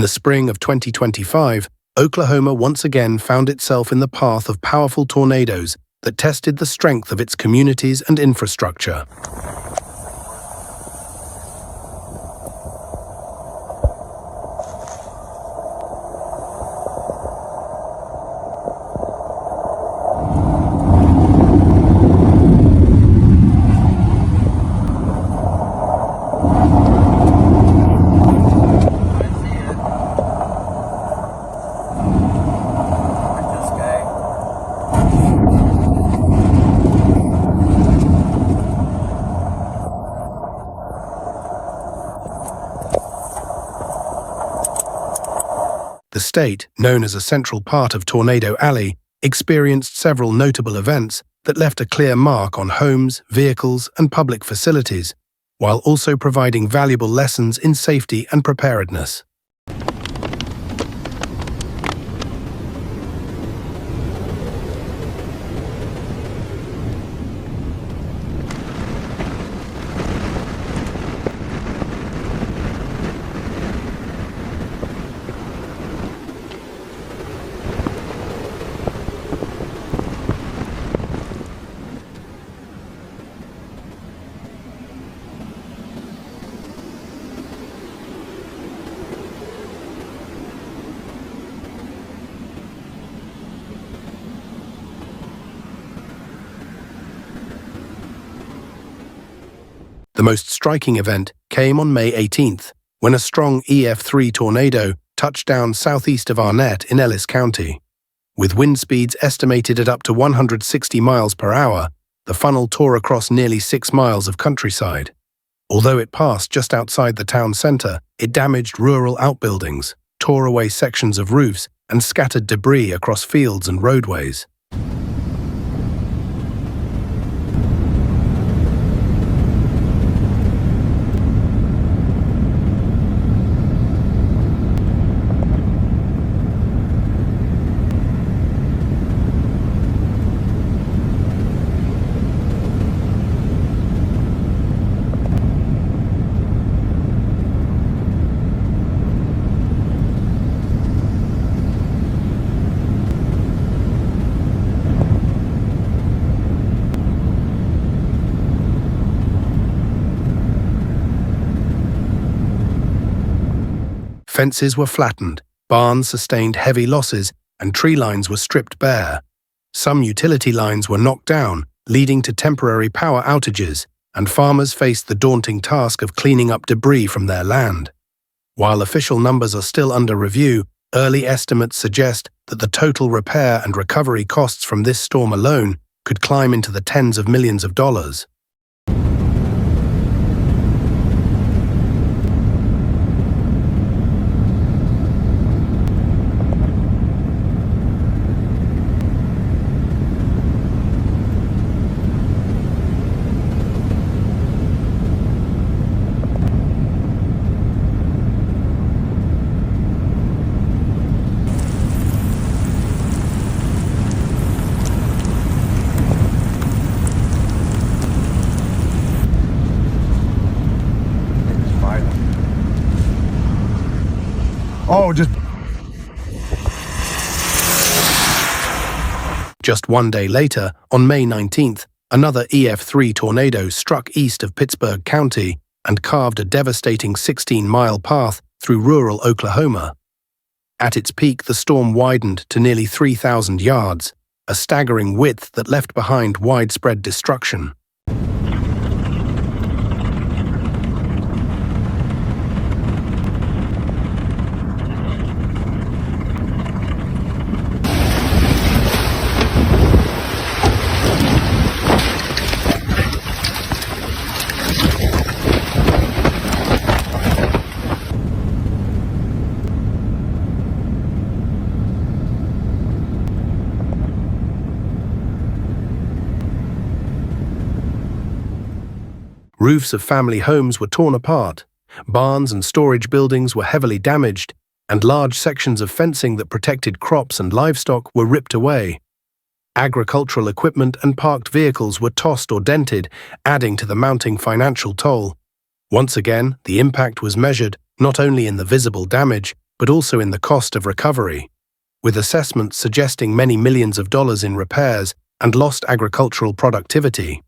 the spring of 2025, Oklahoma once again found itself in the path of powerful tornadoes that tested the strength of its communities and infrastructure. The state, known as a central part of Tornado Alley, experienced several notable events that left a clear mark on homes, vehicles, and public facilities, while also providing valuable lessons in safety and preparedness. The most striking event came on May 18th, when a strong EF3 tornado touched down southeast of Arnett in Ellis County. With wind speeds estimated at up to 160 miles per hour, the funnel tore across nearly 6 miles of countryside. Although it passed just outside the town center, it damaged rural outbuildings, tore away sections of roofs, and scattered debris across fields and roadways. Fences were flattened, barns sustained heavy losses, and tree lines were stripped bare. Some utility lines were knocked down, leading to temporary power outages, and farmers faced the daunting task of cleaning up debris from their land. While official numbers are still under review, early estimates suggest that the total repair and recovery costs from this storm alone could climb into the tens of millions of dollars. Just 1 day later, on May 19th, another EF3 tornado struck east of Pittsburgh County and carved a devastating 16-mile path through rural Oklahoma. At its peak, the storm widened to nearly 3,000 yards, a staggering width that left behind widespread destruction. Roofs of family homes were torn apart, barns and storage buildings were heavily damaged, and large sections of fencing that protected crops and livestock were ripped away. Agricultural equipment and parked vehicles were tossed or dented, adding to the mounting financial toll. Once again, the impact was measured not only in the visible damage, but also in the cost of recovery, with assessments suggesting many millions of dollars in repairs and lost agricultural productivity.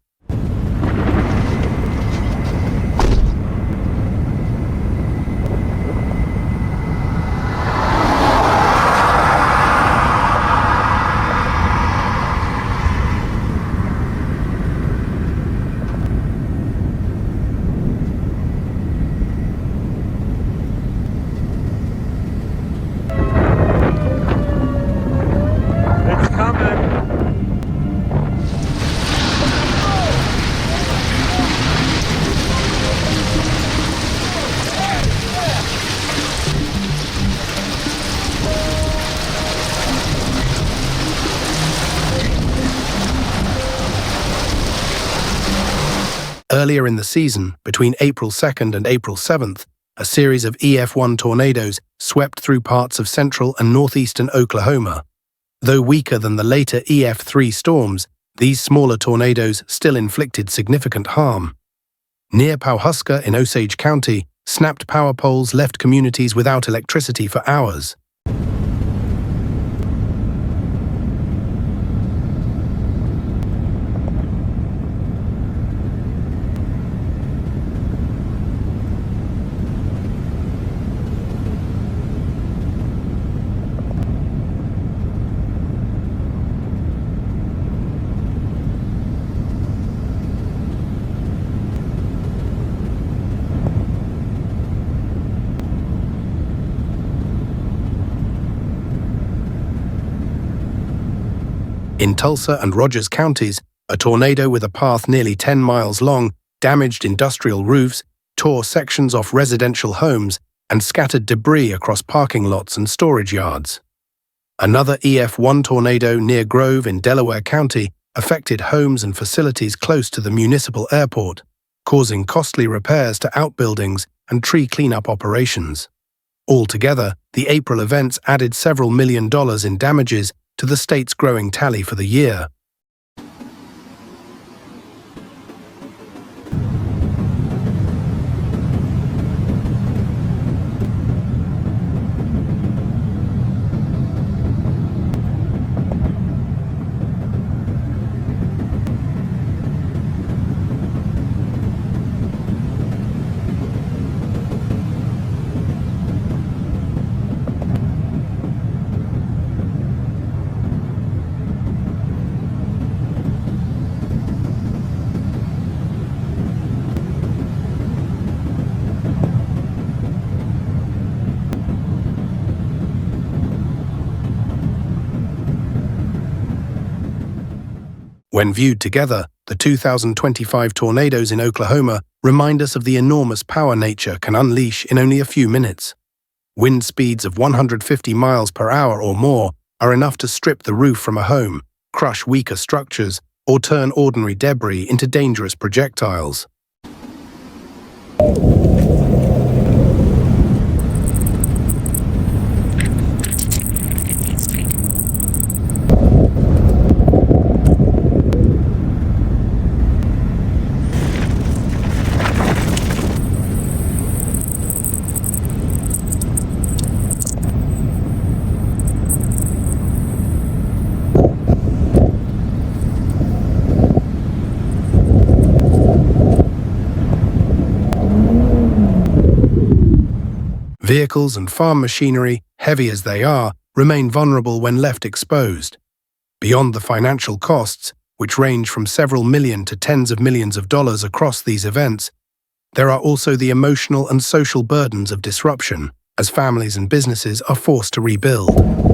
Earlier in the season, between April 2nd and April 7th, a series of EF1 tornadoes swept through parts of central and northeastern Oklahoma. Though weaker than the later EF3 storms, these smaller tornadoes still inflicted significant harm. Near Pawhuska in Osage County, snapped power poles left communities without electricity for hours. In Tulsa and Rogers counties, a tornado with a path nearly 10 miles long damaged industrial roofs, tore sections off residential homes, and scattered debris across parking lots and storage yards. Another EF1 tornado near Grove in Delaware County affected homes and facilities close to the municipal airport, causing costly repairs to outbuildings and tree cleanup operations. Altogether, the April events added several $1 million in damages to the state's growing tally for the year. When viewed together, the 2025 tornadoes in Oklahoma remind us of the enormous power nature can unleash in only a few minutes. Wind speeds of 150 miles per hour or more are enough to strip the roof from a home, crush weaker structures, or turn ordinary debris into dangerous projectiles. Vehicles and farm machinery, heavy as they are, remain vulnerable when left exposed. Beyond the financial costs, which range from several million to tens of millions of dollars across these events, there are also the emotional and social burdens of disruption, as families and businesses are forced to rebuild.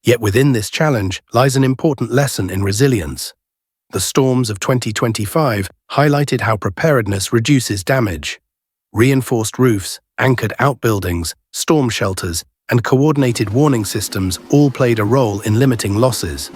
Yet within this challenge lies an important lesson in resilience. The storms of 2025 highlighted how preparedness reduces damage. Reinforced roofs, anchored outbuildings, storm shelters, and coordinated warning systems all played a role in limiting losses.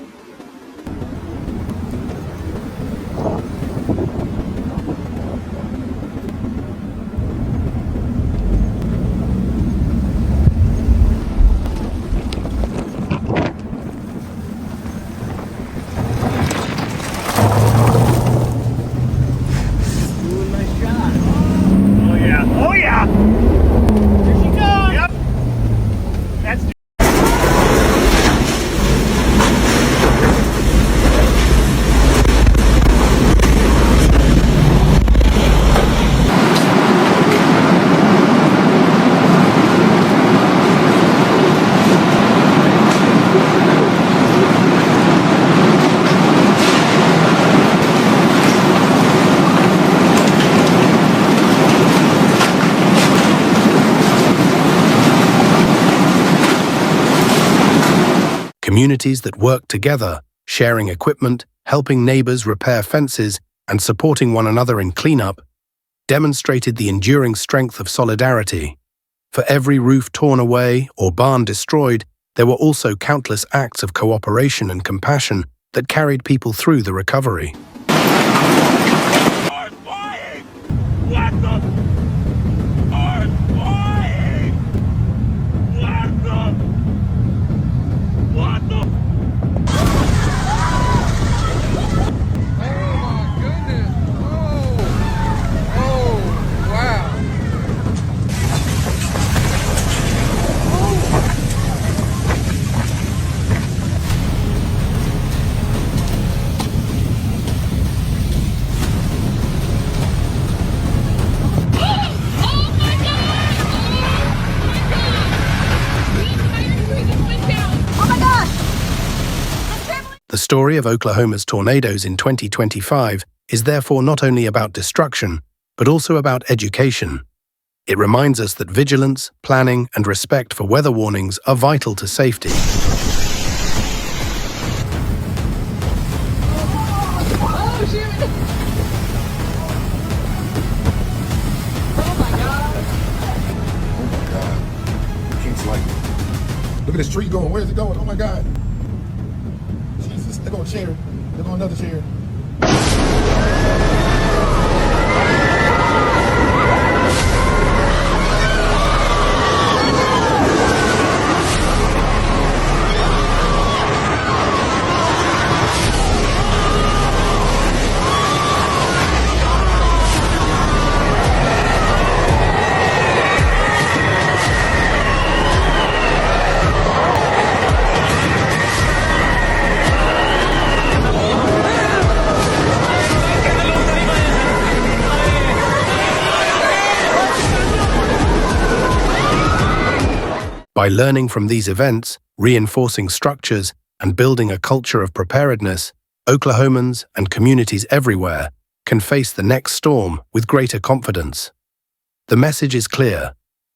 Communities that work together, sharing equipment, helping neighbors repair fences, and supporting one another in cleanup, demonstrated the enduring strength of solidarity. For every roof torn away or barn destroyed, there were also countless acts of cooperation and compassion that carried people through the recovery. The story of Oklahoma's tornadoes in 2025 is therefore not only about destruction, but also about education. It reminds us that vigilance, planning, and respect for weather warnings are vital to safety. Look at this tree going. Where's it going? Oh my God. Jesus, they're going a chair. They're going another chair. By learning from these events, reinforcing structures, and building a culture of preparedness, Oklahomans and communities everywhere can face the next storm with greater confidence. The message is clear.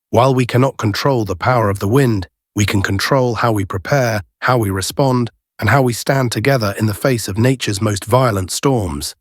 While we cannot control the power of the wind, we can control how we prepare, how we respond, and how we stand together in the face of nature's most violent storms.